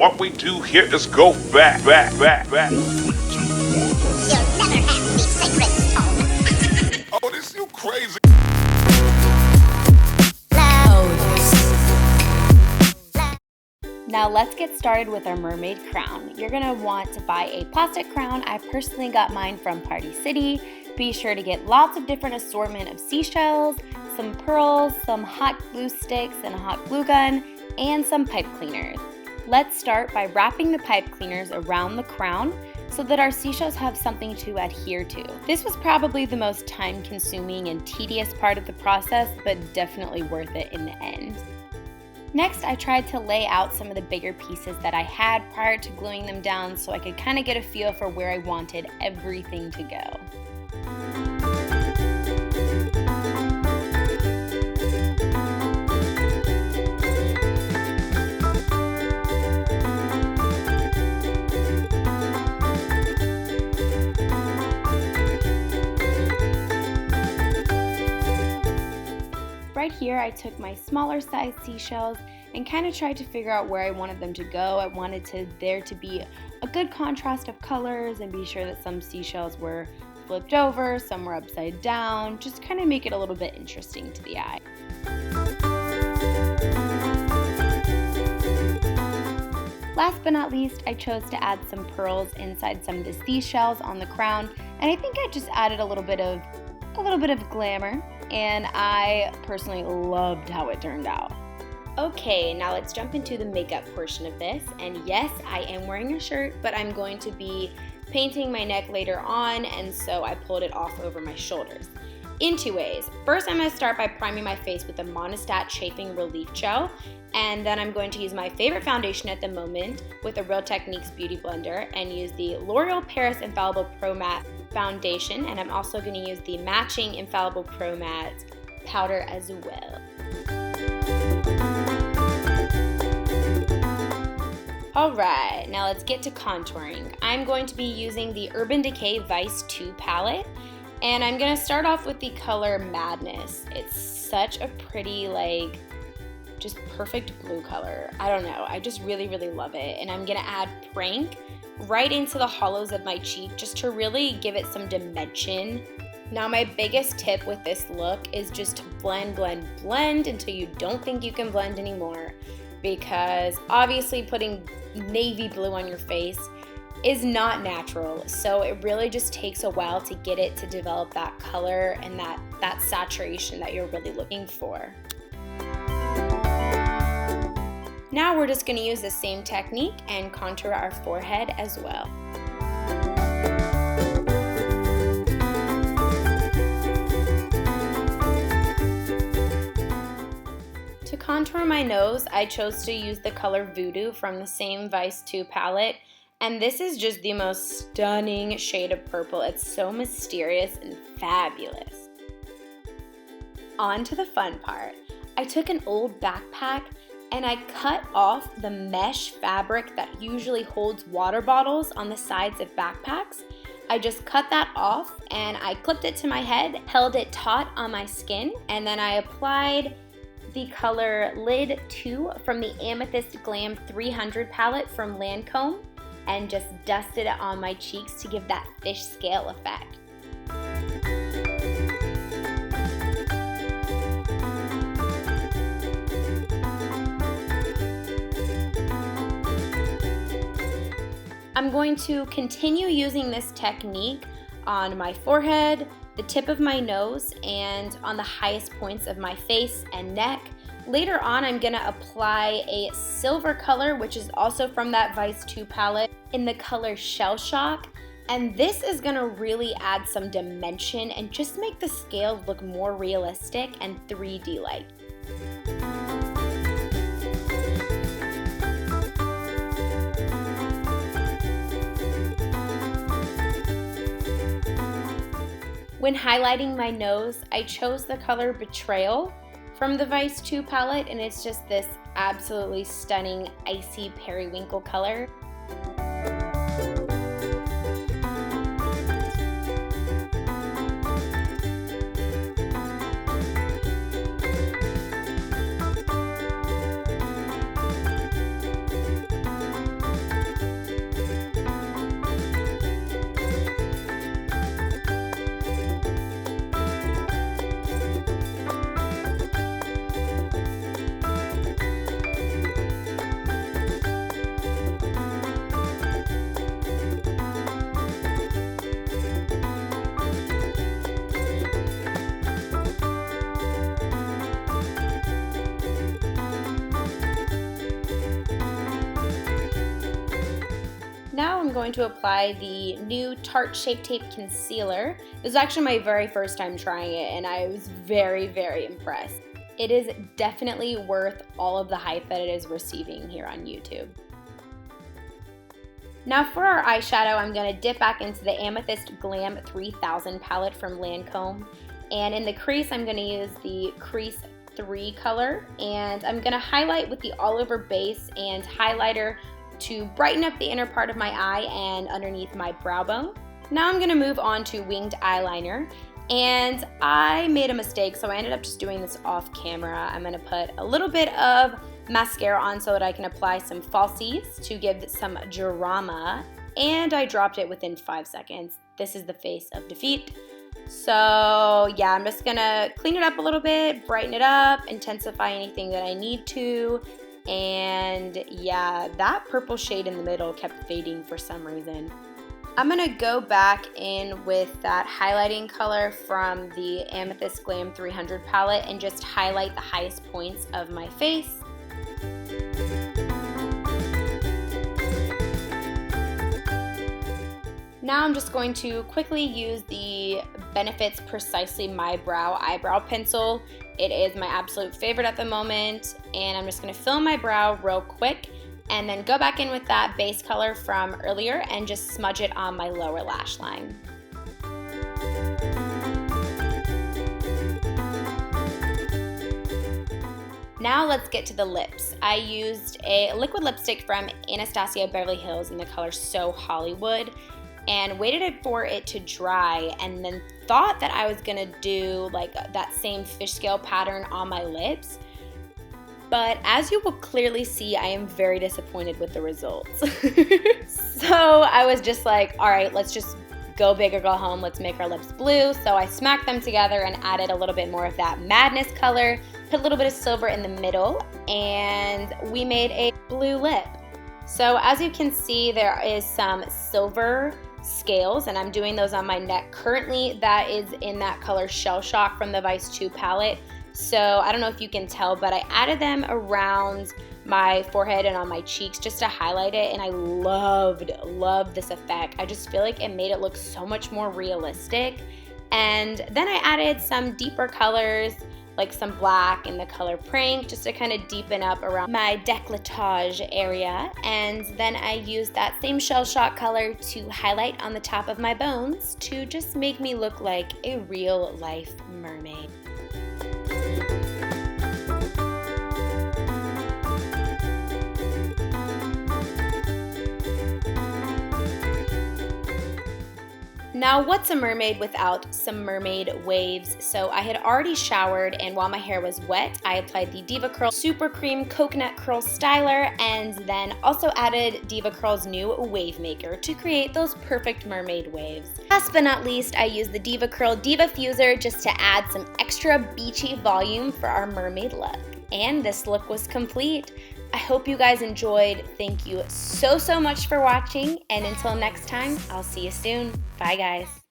What we do here is go back. You'll never have the sacred stone. Oh, this you crazy. Now let's get started with our mermaid crown. You're gonna want to buy a plastic crown. I personally got mine from Party City. Be sure to get lots of different assortment of seashells, some pearls, some hot glue sticks and a hot glue gun, and some pipe cleaners. Let's start by wrapping the pipe cleaners around the crown so that our seashells have something to adhere to. This was probably the most time-consuming and tedious part of the process, but definitely worth it in the end. Next, I tried to lay out some of the bigger pieces that I had prior to gluing them down so I could kind of get a feel for where I wanted everything to go. Right here, I took my smaller size seashells and kind of tried to figure out where I wanted them to go. I wanted there to be a good contrast of colors and be sure that some seashells were flipped over, some were upside down, just kind of make it a little bit interesting to the eye. Last but not least, I chose to add some pearls inside some of the seashells on the crown, and I think I just added a little bit of glamour, and I personally loved how it turned out. Okay, now let's jump into the makeup portion of this, and yes, I am wearing a shirt, but I'm going to be painting my neck later on, and so I pulled it off over my shoulders. In two ways. First, I'm going to start by priming my face with the Monistat Chafing Relief Gel, and then I'm going to use my favorite foundation at the moment with the Real Techniques Beauty Blender and use the L'Oreal Paris Infallible Pro Matte foundation, and I'm also going to use the matching Infallible Pro Matte powder as well. Alright, now let's get to contouring. I'm going to be using the Urban Decay Vice 2 palette, and I'm going to start off with the color Madness. It's such a pretty, just perfect blue color. I don't know, I just really love it, and I'm going to add Prank right into the hollows of my cheek just to really give it some dimension. Now my biggest tip with this look is just to blend until you don't think you can blend anymore, because obviously putting navy blue on your face is not natural, so it really just takes a while to get it to develop that color and that saturation that you're really looking for. Now we're just going to use the same technique and contour our forehead as well. To contour my nose, I chose to use the color Voodoo from the same Vice 2 palette, and this is just the most stunning shade of purple. It's so mysterious and fabulous. On to the fun part. I took an old backpack and I cut off the mesh fabric that usually holds water bottles on the sides of backpacks. I just cut that off and I clipped it to my head, held it taut on my skin, and then I applied the color Lid 2 from the Amethyst Glam 300 palette from Lancome and just dusted it on my cheeks to give that fish scale effect. I'm going to continue using this technique on my forehead, the tip of my nose, and on the highest points of my face and neck. Later on, I'm going to apply a silver color, which is also from that Vice 2 palette, in the color Shell Shock. And this is going to really add some dimension and just make the scales look more realistic and 3D-like. When highlighting my nose, I chose the color Betrayal from the Vice 2 palette, and it's just this absolutely stunning icy periwinkle color. I'm going to apply the new Tarte Shape Tape Concealer. This is actually my very first time trying it, and I was very, very impressed. It is definitely worth all of the hype that it is receiving here on YouTube. Now for our eyeshadow, I'm going to dip back into the Amethyst Glam 3000 palette from Lancome. And in the crease, I'm going to use the Crease 3 color. And I'm going to highlight with the all over base and highlighter to brighten up the inner part of my eye and underneath my brow bone. Now I'm going to move on to winged eyeliner. And I made a mistake, so I ended up just doing this off camera. I'm going to put a little bit of mascara on so that I can apply some falsies to give some drama, and I dropped it within 5 seconds. This is the face of defeat. So yeah, I'm just gonna clean it up a little bit, brighten it up, intensify anything that I need to, and yeah, that purple shade in the middle kept fading for some reason. I'm gonna go back in with that highlighting color from the Amethyst Glam 300 palette and just highlight the highest points of my face. Now I'm just going to quickly use the Benefit's Precisely My Brow eyebrow pencil. It is my absolute favorite at the moment, and I'm just going to fill my brow real quick and then go back in with that base color from earlier and just smudge it on my lower lash line. Now let's get to the lips. I used a liquid lipstick from Anastasia Beverly Hills in the color So Hollywood and waited for it to dry and then thought that I was gonna do like that same fish scale pattern on my lips. But as you will clearly see, I am very disappointed with the results. So I was just like, all right, let's just go big or go home. Let's make our lips blue. So I smacked them together and added a little bit more of that madness color, put a little bit of silver in the middle, and we made a blue lip. So as you can see, there is some silver scales, and I'm doing those on my neck. Currently, that is in that color Shell Shock from the Vice 2 palette. So I don't know if you can tell, but I added them around my forehead and on my cheeks just to highlight it, and I loved this effect. I just feel like it made it look so much more realistic. And then I added some deeper colors, like some black in the color Prank, just to kind of deepen up around my décolletage area. And then I used that same Shell Shock color to highlight on the top of my bones to just make me look like a real life mermaid. Now, what's a mermaid without some mermaid waves? So I had already showered, and while my hair was wet, I applied the Diva Curl Super Cream Coconut Curl Styler, and then also added Diva Curl's new Wave Maker to create those perfect mermaid waves. Last but not least, I used the Diva Curl Diva Fuser just to add some extra beachy volume for our mermaid look. And this look was complete. I hope you guys enjoyed. Thank you so much for watching, and until next time, I'll see you soon. Bye guys.